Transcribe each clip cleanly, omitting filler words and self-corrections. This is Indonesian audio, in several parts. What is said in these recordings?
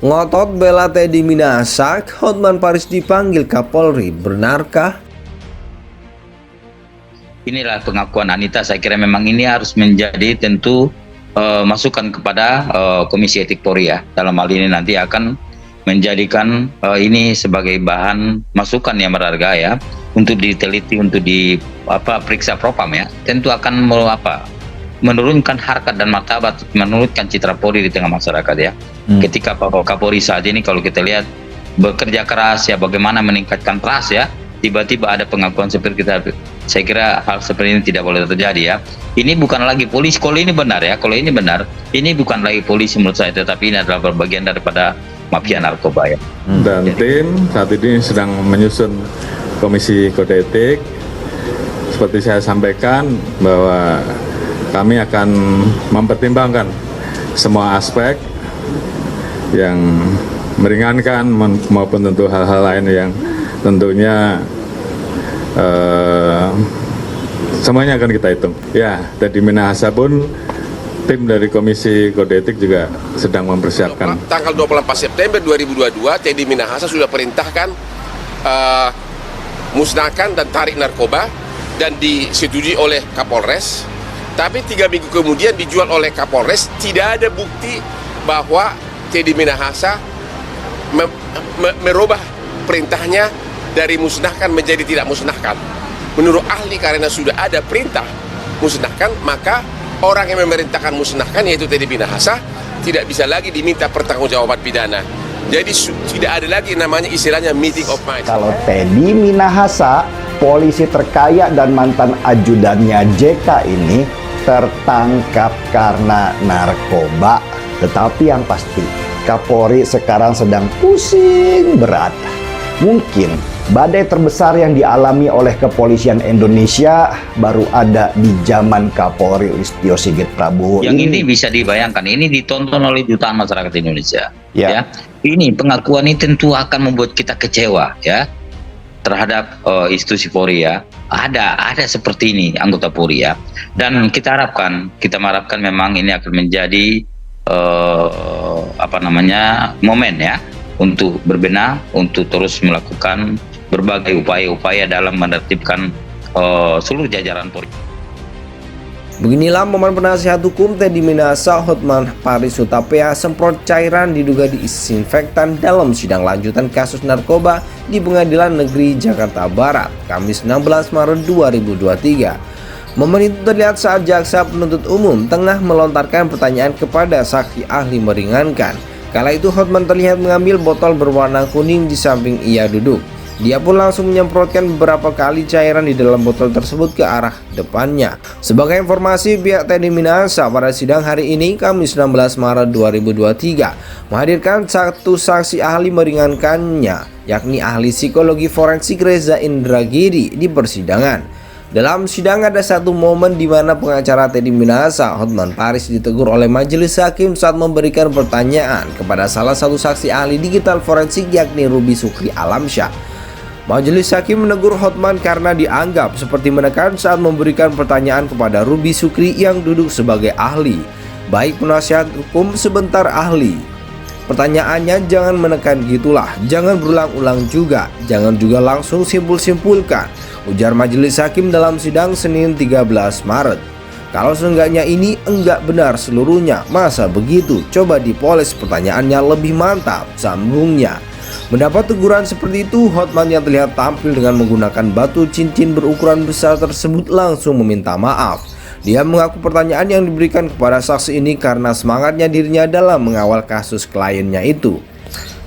Ngotot bela Teddy Minahasa, Hotman Paris dipanggil Kapolri, benarkah? Inilah pengakuan Anita. Saya kira memang ini harus menjadi tentu masukan kepada Komisi Etik Polri ya. Dalam hal ini nanti akan menjadikan ini sebagai bahan masukan yang berharga ya, untuk diteliti, untuk periksa propam ya. Tentu akan menurunkan harkat dan martabat, menurunkan citra Polri di tengah masyarakat ya. Ketika Pak Kapolri saat ini kalau kita lihat bekerja keras ya, bagaimana meningkatkan trust ya, tiba-tiba ada pengakuan seperti kita. Saya kira hal seperti ini tidak boleh terjadi ya. Ini bukan lagi polisi, kalau ini benar ya, kalau ini benar, ini bukan lagi polisi menurut saya, tetapi ini adalah bagian daripada mafia narkoba ya. Dan tim saat ini sedang menyusun Komisi Kode Etik. Seperti saya sampaikan bahwa kami akan mempertimbangkan semua aspek yang meringankan maupun tentu hal-hal lain yang tentunya semuanya akan kita hitung. Ya, Teddy Minahasa pun tim dari Komisi Kode Etik juga sedang mempersiapkan. Tanggal 24 September 2022, Teddy Minahasa sudah perintahkan musnahkan dan tarik narkoba dan disetujui oleh Kapolres. Tapi 3 minggu kemudian dijual oleh Kapolres, tidak ada bukti bahwa Teddy Minahasa merubah perintahnya dari musnahkan menjadi tidak musnahkan. Menurut ahli, karena sudah ada perintah musnahkan, maka orang yang memerintahkan musnahkan, yaitu Teddy Minahasa, tidak bisa lagi diminta pertanggungjawaban pidana. Jadi tidak ada lagi namanya istilahnya meeting of minds. Kalau Teddy Minahasa, polisi terkaya dan mantan ajudannya JK ini tertangkap karena narkoba. Tetapi yang pasti, Kapolri sekarang sedang pusing berat. Mungkin badai terbesar yang dialami oleh kepolisian Indonesia baru ada di zaman Kapolri Listio Sigit Prabowo. Yang ini bisa dibayangkan, ini ditonton oleh jutaan masyarakat Indonesia. Ya. Ini pengakuan ini tentu akan membuat kita kecewa ya terhadap institusi Polri ya. Ada seperti ini anggota Polri ya. Dan kita mengharapkan memang ini akan menjadi momen ya untuk berbenah, untuk terus melakukan berbagai upaya-upaya dalam menertibkan seluruh jajaran Polri. Beginilah momen penasihat hukum Teddy Minahasa, Hotman Paris Hutapea semprot cairan diduga disinfektan dalam sidang lanjutan kasus narkoba di Pengadilan Negeri Jakarta Barat, Kamis 16 Maret 2023. Momen itu terlihat saat jaksa penuntut umum tengah melontarkan pertanyaan kepada saksi ahli meringankan. Kala itu Hotman terlihat mengambil botol berwarna kuning di samping ia duduk. Dia pun langsung menyemprotkan beberapa kali cairan di dalam botol tersebut ke arah depannya. Sebagai informasi, pihak Teddy Minahasa pada sidang hari ini, Kamis 16 Maret 2023, menghadirkan satu saksi ahli meringankannya, yakni ahli psikologi forensik Reza Indragiri di persidangan. Dalam sidang ada satu momen di mana pengacara Teddy Minahasa, Hotman Paris, ditegur oleh majelis hakim saat memberikan pertanyaan kepada salah satu saksi ahli digital forensik yakni Ruby Sukri Alamsyah. Majelis hakim menegur Hotman karena dianggap seperti menekan saat memberikan pertanyaan kepada Ruby Sukri yang duduk sebagai ahli. Baik penasihat hukum sebentar ahli. Pertanyaannya jangan menekan gitulah, jangan berulang-ulang juga, jangan juga langsung simpul-simpulkan, ujar majelis hakim dalam sidang Senin 13 Maret. Kalau seenggaknya ini enggak benar seluruhnya, masa begitu? Coba dipoles pertanyaannya lebih mantap, sambungnya. Mendapat teguran seperti itu, Hotman yang terlihat tampil dengan menggunakan batu cincin berukuran besar tersebut langsung meminta maaf. Dia mengaku pertanyaan yang diberikan kepada saksi ini karena semangatnya dirinya dalam mengawal kasus kliennya itu.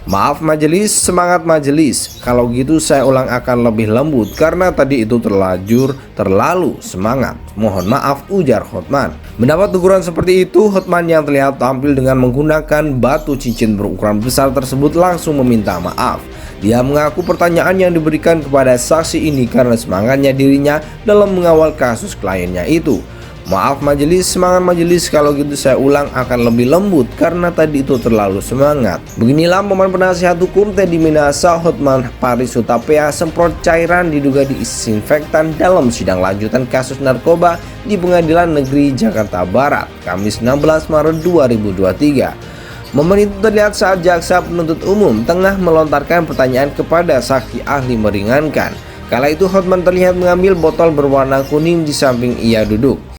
Maaf majelis, semangat majelis. Kalau gitu saya ulang akan lebih lembut karena tadi itu terlalu semangat. Mohon maaf, ujar Hotman. Mendapat teguran seperti itu, Hotman yang terlihat tampil dengan menggunakan batu cincin berukuran besar tersebut langsung meminta maaf. Dia mengaku pertanyaan yang diberikan kepada saksi ini karena semangatnya dirinya dalam mengawal kasus kliennya itu. Maaf majelis, semangat majelis, kalau gitu saya ulang akan lebih lembut karena tadi itu terlalu semangat. Beginilah momen penasihat hukum Teddy Minahasa, Hotman Paris Hutapea semprot cairan diduga disinfektan dalam sidang lanjutan kasus narkoba di Pengadilan Negeri Jakarta Barat, Kamis 16 Maret 2023. Momen itu terlihat saat jaksa penuntut umum tengah melontarkan pertanyaan kepada saksi ahli meringankan. Kala itu Hotman terlihat mengambil botol berwarna kuning di samping ia duduk.